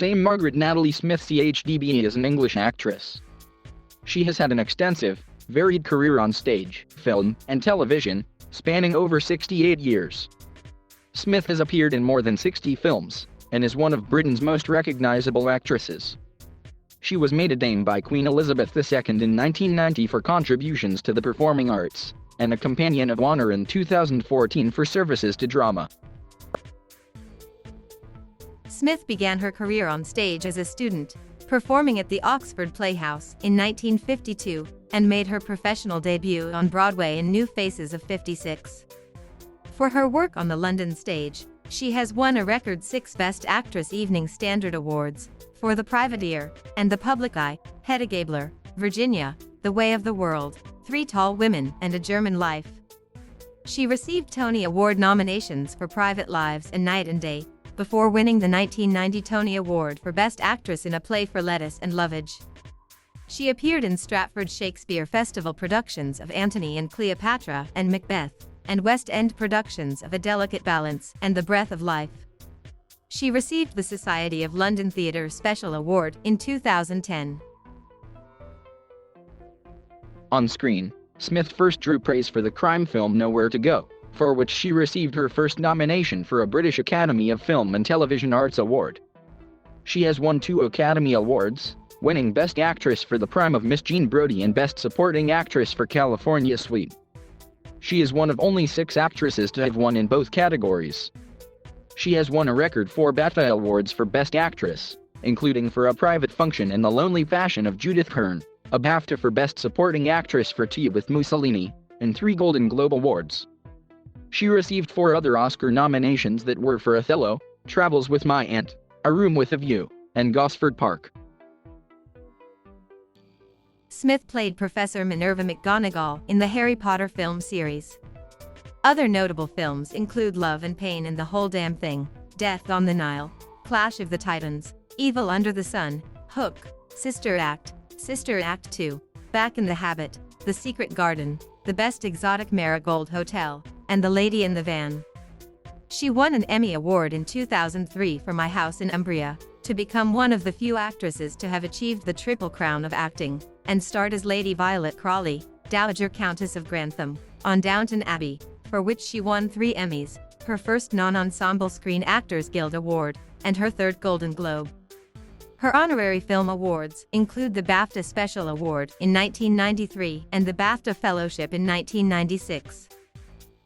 Dame Margaret Natalie Smith CHDB is an English actress. She has had an extensive, varied career on stage, film, and television, spanning over 68 years. Smith has appeared in more than 60 films, and is one of Britain's most recognizable actresses. She was made a Dame by Queen Elizabeth II in 1990 for contributions to the performing arts, and a Companion of Honor in 2014 for services to drama. Smith began her career on stage as a student, performing at the Oxford Playhouse in 1952, and made her professional debut on Broadway in New Faces of 56. For her work on the London stage, she has won a record 6 Best Actress Evening Standard Awards, for The Private Ear, and The Public Eye, Hedda Gabler, Virginia, The Way of the World, 3 Tall Women, and A German Life. She received Tony Award nominations for Private Lives and Night and Day, before winning the 1990 Tony Award for Best Actress in a Play for Lettuce and Lovage. She appeared in Stratford Shakespeare Festival productions of Antony and Cleopatra and Macbeth, and West End productions of A Delicate Balance and The Breath of Life. She received the Society of London Theatre Special Award in 2010. On screen, Smith first drew praise for the crime film Nowhere to Go, for which she received her first nomination for a British Academy of Film and Television Arts Award. She has won 2 Academy Awards, winning Best Actress for The Prime of Miss Jean Brodie and Best Supporting Actress for California Suite. She is one of only 6 actresses to have won in both categories. She has won a record 4 BAFTA Awards for Best Actress, including for A Private Function and The Lonely Passion of Judith Hearn, a BAFTA for Best Supporting Actress for Tea with Mussolini, and 3 Golden Globe Awards. She received 4 other Oscar nominations that were for Othello, Travels with My Aunt, A Room with a View, and Gosford Park. Smith played Professor Minerva McGonagall in the Harry Potter film series. Other notable films include Love and Pain and The Whole Damn Thing, Death on the Nile, Clash of the Titans, Evil Under the Sun, Hook, Sister Act 2, Back in the Habit, The Secret Garden, The Best Exotic Marigold Hotel, and The Lady in the Van. She won an Emmy Award in 2003 for My House in Umbria, to become one of the few actresses to have achieved the Triple Crown of acting, and starred as Lady Violet Crawley, Dowager Countess of Grantham, on Downton Abbey, for which she won 3 Emmys, her first non-ensemble Screen Actors Guild Award, and her 3rd Golden Globe. Her honorary film awards include the BAFTA Special Award in 1993 and the BAFTA Fellowship in 1996.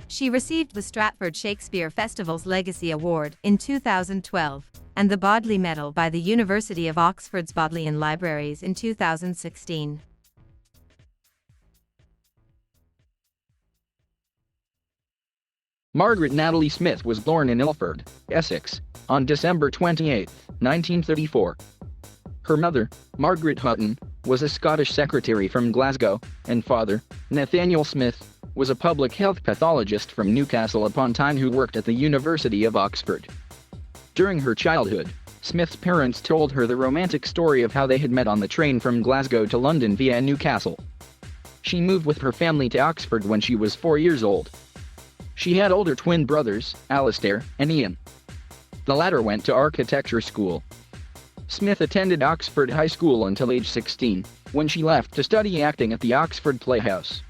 She received the Stratford Shakespeare Festival's Legacy Award in 2012, and the Bodley Medal by the University of Oxford's Bodleian Libraries in 2016. Margaret Natalie Smith was born in Ilford, Essex, on December 28, 1934. Her mother, Margaret Hutton, was a Scottish secretary from Glasgow, and father, Nathaniel Smith, was a public health pathologist from Newcastle upon Tyne who worked at the University of Oxford. During her childhood, Smith's parents told her the romantic story of how they had met on the train from Glasgow to London via Newcastle. She moved with her family to Oxford when she was 4 years old. She had older twin brothers, Alistair and Ian. The latter went to architecture school. Smith attended Oxford High School until age 16, when she left to study acting at the Oxford Playhouse.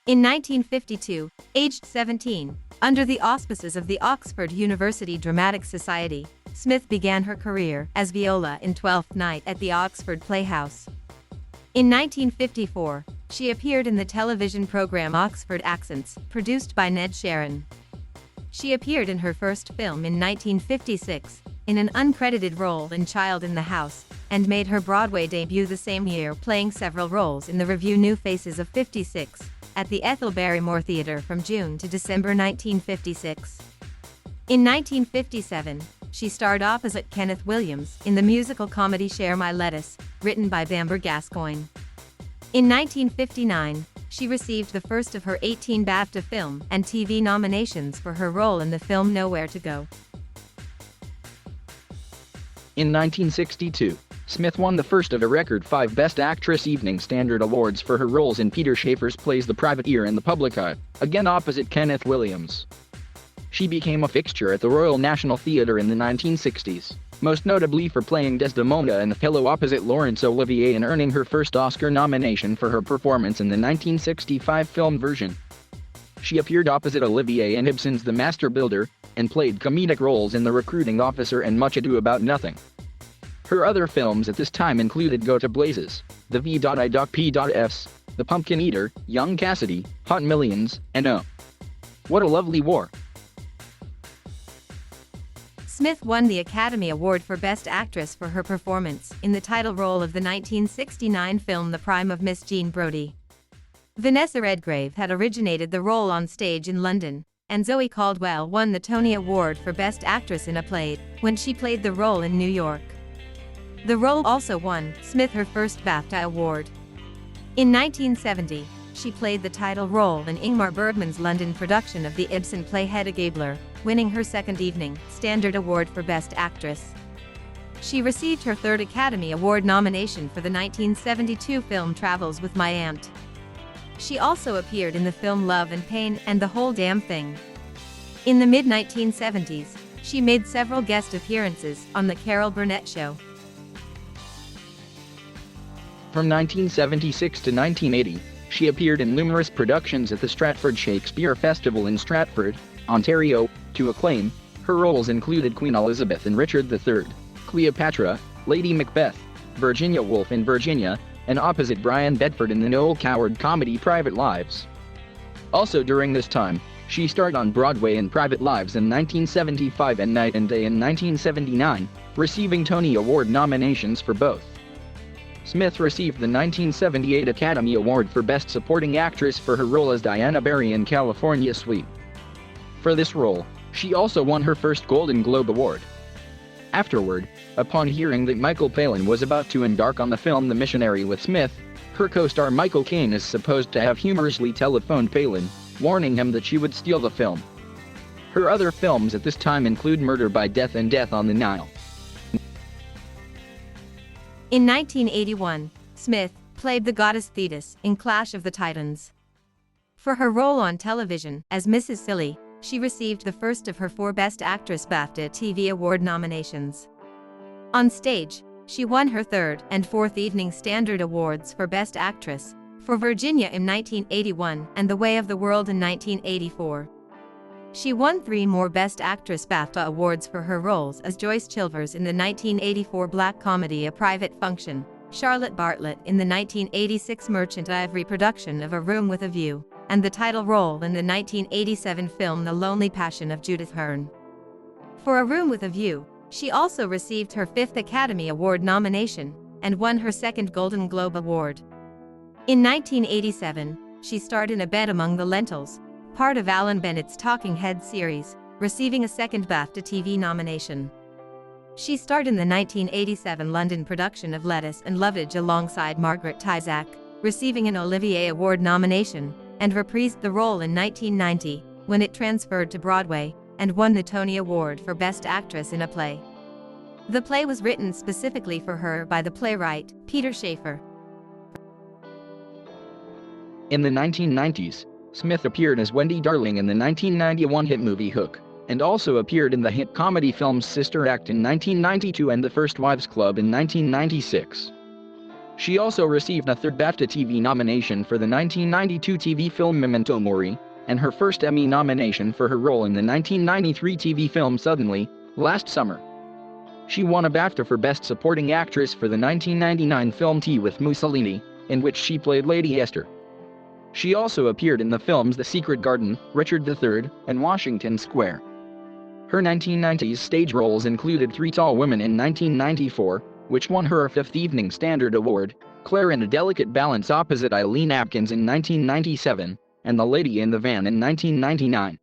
In 1952, aged 17, under the auspices of the Oxford University Dramatic Society, Smith began her career as Viola in Twelfth Night at the Oxford Playhouse. In 1954, she appeared in the television program Oxford Accents, produced by Ned Sharon. She appeared in her first film in 1956, in an uncredited role in Child in the House, and made her Broadway debut the same year playing several roles in the revue New Faces of 56, at the Ethel Barrymore Theatre from June to December 1956. In 1957, she starred opposite Kenneth Williams in the musical comedy Share My Lettuce, written by Bamber Gascoigne. In 1959, she received the first of her 18 BAFTA film and TV nominations for her role in the film Nowhere to Go. In 1962, Smith won the first of a record 5 Best Actress Evening Standard Awards for her roles in Peter Shaffer's plays The Private Ear and The Public Eye, again opposite Kenneth Williams. She became a fixture at the Royal National Theatre in the 1960s, most notably for playing Desdemona in Othello opposite Laurence Olivier and earning her first Oscar nomination for her performance in the 1965 film version. She appeared opposite Olivier in Ibsen's The Master Builder, and played comedic roles in The Recruiting Officer and Much Ado About Nothing. Her other films at this time included Go to Blazes, The V.I.P.F's, The Pumpkin Eater, Young Cassidy, Hot Millions, and Oh, What a Lovely War. Smith won the Academy Award for Best Actress for her performance in the title role of the 1969 film The Prime of Miss Jean Brodie. Vanessa Redgrave had originated the role on stage in London, and Zoe Caldwell won the Tony Award for Best Actress in a Play when she played the role in New York. The role also won Smith her first BAFTA award. In 1970, she played the title role in Ingmar Bergman's London production of the Ibsen play Hedda Gabler, winning her second Evening Standard Award for Best Actress. She received her third Academy Award nomination for the 1972 film Travels with My Aunt. She also appeared in the film Love and Pain and The Whole Damn Thing. In the mid-1970s, she made several guest appearances on The Carol Burnett Show. From 1976 to 1980, she appeared in numerous productions at the Stratford Shakespeare Festival in Stratford, Ontario, to acclaim. Her roles included Queen Elizabeth in Richard III, Cleopatra, Lady Macbeth, Virginia Woolf in Virginia, and opposite Brian Bedford in the Noel Coward comedy Private Lives. Also during this time, she starred on Broadway in Private Lives in 1975 and Night and Day in 1979, receiving Tony Award nominations for both. Smith received the 1978 Academy Award for Best Supporting Actress for her role as Diana Barry in California Suite. For this role, she also won her first Golden Globe Award. Afterward, upon hearing that Michael Palin was about to embark on the film The Missionary with Smith, her co-star Michael Caine is supposed to have humorously telephoned Palin, warning him that she would steal the film. Her other films at this time include Murder by Death and Death on the Nile. In 1981, Smith played the goddess Thetis in Clash of the Titans. For her role on television as Mrs. Silly, she received the first of her 4 Best Actress BAFTA TV Award nominations. On stage, she won her third and fourth Evening Standard Awards for Best Actress, for Virginia in 1981 and The Way of the World in 1984. She won 3 more Best Actress BAFTA awards for her roles as Joyce Chilvers in the 1984 black comedy A Private Function, Charlotte Bartlett in the 1986 Merchant Ivory production of A Room with a View, and the title role in the 1987 film The Lonely Passion of Judith Hearn. For A Room with a View, she also received her 5th Academy Award nomination and won her 2nd Golden Globe Award. In 1987, she starred in A Bed Among the Lentils, part of Alan Bennett's Talking Heads series, receiving a 2nd BAFTA TV nomination. She starred in the 1987 London production of Lettuce and Lovage alongside Margaret Tyzack, receiving an Olivier Award nomination, and reprised the role in 1990, when it transferred to Broadway, and won the Tony Award for Best Actress in a Play. The play was written specifically for her by the playwright, Peter Shaffer. In the 1990s, Smith appeared as Wendy Darling in the 1991 hit movie Hook, and also appeared in the hit comedy films Sister Act in 1992 and The First Wives Club in 1996. She also received a 3rd BAFTA TV nomination for the 1992 TV film Memento Mori, and her first Emmy nomination for her role in the 1993 TV film Suddenly, Last Summer. She won a BAFTA for Best Supporting Actress for the 1999 film Tea with Mussolini, in which she played Lady Esther. She also appeared in the films The Secret Garden, Richard III, and Washington Square. Her 1990s stage roles included Three Tall Women in 1994, which won her a 5th Evening Standard Award, Claire in A Delicate Balance opposite Eileen Atkins in 1997, and The Lady in the Van in 1999.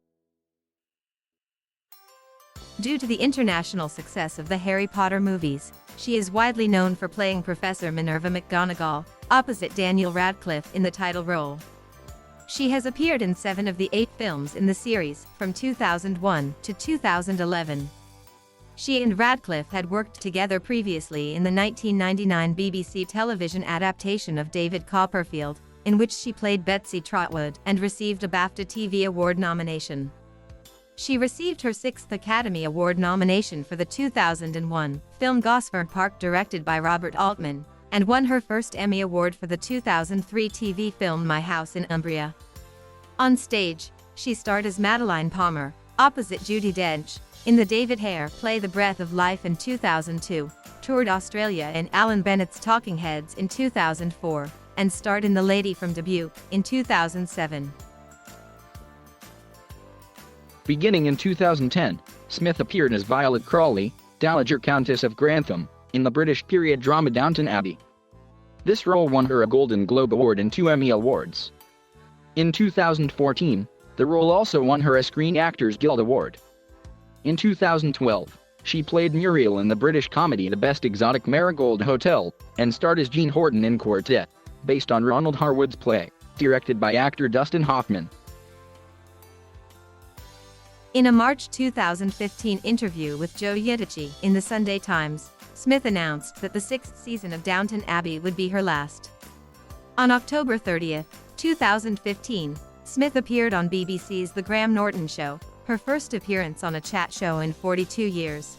Due to the international success of the Harry Potter movies, she is widely known for playing Professor Minerva McGonagall, opposite Daniel Radcliffe in the title role. She has appeared in 7 of the 8 films in the series, from 2001 to 2011. She and Radcliffe had worked together previously in the 1999 BBC television adaptation of David Copperfield, in which she played Betsy Trotwood and received a BAFTA TV Award nomination. She received her sixth Academy Award nomination for the 2001 film Gosford Park, directed by Robert Altman, and won her first Emmy Award for the 2003 TV film My House in Umbria. On stage, she starred as Madeline Palmer, opposite Judi Dench, in the David Hare play The Breath of Life in 2002, toured Australia in Alan Bennett's Talking Heads in 2004, and starred in The Lady from Dubuque in 2007. Beginning in 2010, Smith appeared as Violet Crawley, Dowager Countess of Grantham, in the British period drama Downton Abbey. This role won her a Golden Globe Award and 2 Emmy Awards. In 2014, the role also won her a Screen Actors Guild Award. In 2012, she played Muriel in the British comedy The Best Exotic Marigold Hotel, and starred as Jean Horton in Quartet, based on Ronald Harwood's play, directed by actor Dustin Hoffman. In a March 2015 interview with Joe Yidici in the Sunday Times, Smith announced that the 6th season of Downton Abbey would be her last. On October 30, 2015, Smith appeared on BBC's The Graham Norton Show, her first appearance on a chat show in 42 years.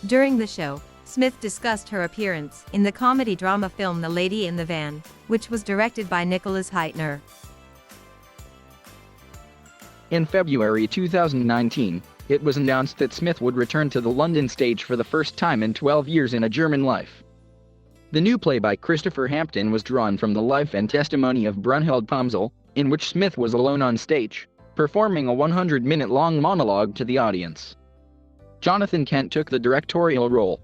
During the show, Smith discussed her appearance in the comedy-drama film The Lady in the Van, which was directed by Nicholas Heitner. In February 2019, it was announced that Smith would return to the London stage for the first time in 12 years in A German Life. The new play by Christopher Hampton was drawn from the life and testimony of Brunhild Pumsel, in which Smith was alone on stage, performing a 100-minute-long monologue to the audience. Jonathan Kent took the directorial role.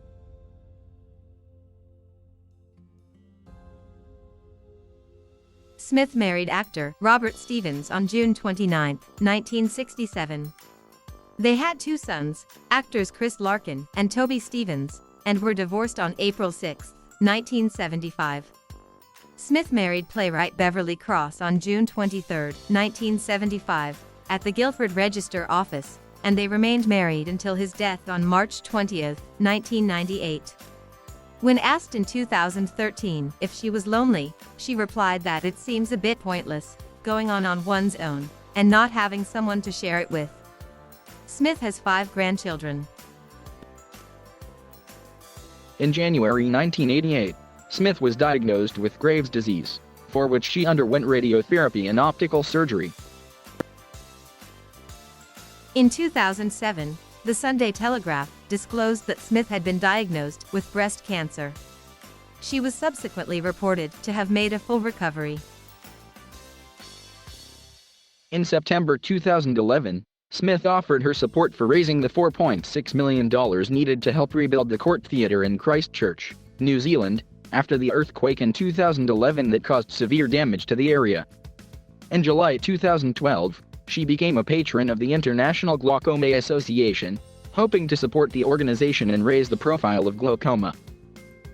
Smith married actor Robert Stevens on June 29, 1967. They had 2 sons, actors Chris Larkin and Toby Stevens, and were divorced on April 6, 1975. Smith married playwright Beverly Cross on June 23, 1975, at the Guildford Register office, and they remained married until his death on March 20, 1998. When asked in 2013 if she was lonely, she replied that it seems a bit pointless, going on one's own, and not having someone to share it with. Smith has 5 grandchildren. In January 1988, Smith was diagnosed with Graves' disease, for which she underwent radiotherapy and optical surgery. In 2007, the Sunday Telegraph disclosed that Smith had been diagnosed with breast cancer. She was subsequently reported to have made a full recovery. In September 2011, Smith offered her support for raising the $4.6 million needed to help rebuild the Court Theatre in Christchurch, New Zealand, after the earthquake in 2011 that caused severe damage to the area. In July 2012, she became a patron of the International Glaucoma Association, hoping to support the organization and raise the profile of glaucoma.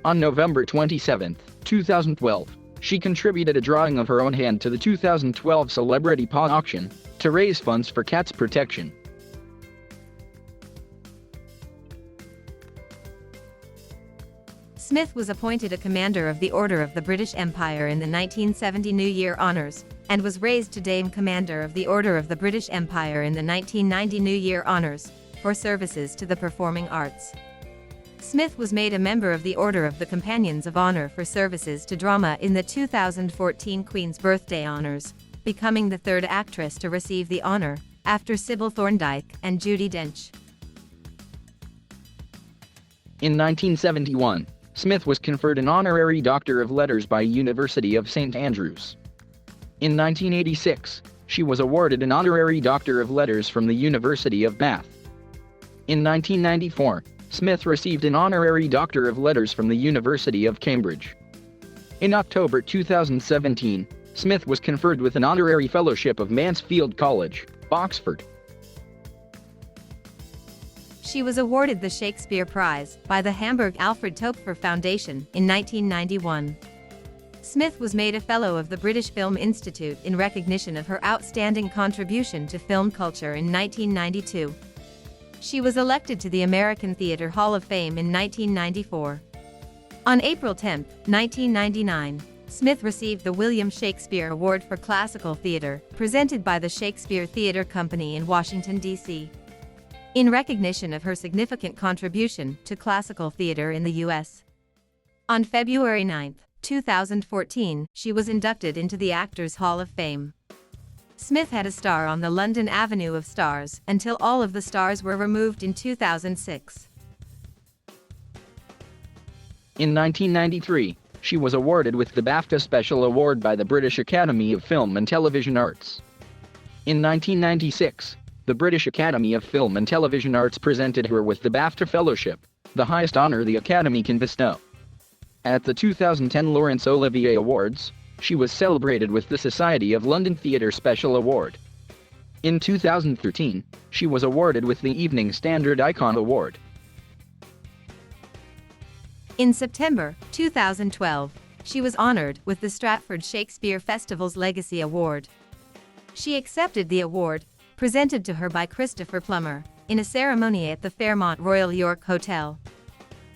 On November 27, 2012, she contributed a drawing of her own hand to the 2012 Celebrity Paw auction to raise funds for cats' protection. Smith was appointed a Commander of the Order of the British Empire in the 1970 New Year Honours, and was raised to Dame Commander of the Order of the British Empire in the 1990 New Year Honours, for services to the performing arts. Smith was made a member of the Order of the Companions of Honour for services to drama in the 2014 Queen's Birthday Honours, becoming the 3rd actress to receive the honour, after Sybil Thorndike and Judi Dench. In 1971, Smith was conferred an honorary Doctor of Letters by University of St. Andrews. In 1986, she was awarded an honorary Doctor of Letters from the University of Bath. In 1994, Smith received an honorary Doctor of Letters from the University of Cambridge. In October 2017, Smith was conferred with an honorary fellowship of Mansfield College, Oxford. She was awarded the Shakespeare Prize by the Hamburg Alfred Topfer Foundation in 1991. Smith was made a Fellow of the British Film Institute in recognition of her outstanding contribution to film culture in 1992. She was elected to the American Theatre Hall of Fame in 1994. On April 10, 1999, Smith received the William Shakespeare Award for Classical Theater, presented by the Shakespeare Theatre Company in Washington, D.C., in recognition of her significant contribution to classical theater in the U.S. On February 9, 2014, she was inducted into the Actors Hall of Fame. Smith had a star on the London Avenue of Stars until all of the stars were removed in 2006. In 1993, she was awarded with the BAFTA Special Award by the British Academy of Film and Television Arts. In 1996, the British Academy of Film and Television Arts presented her with the BAFTA Fellowship, the highest honor the Academy can bestow. At the 2010 Laurence Olivier Awards, she was celebrated with the Society of London Theatre Special Award. In 2013, she was awarded with the Evening Standard Icon Award. In September 2012, she was honored with the Stratford Shakespeare Festival's Legacy Award. She accepted the award, presented to her by Christopher Plummer, in a ceremony at the Fairmont Royal York Hotel.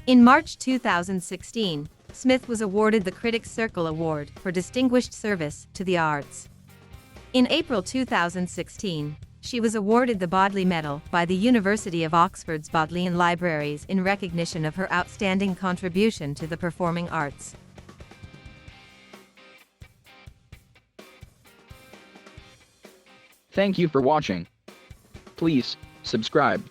In March 2016, Smith was awarded the Critics' Circle Award for Distinguished Service to the Arts. In April 2016, she was awarded the Bodley Medal by the University of Oxford's Bodleian Libraries in recognition of her outstanding contribution to the performing arts. Thank you for watching. Please subscribe.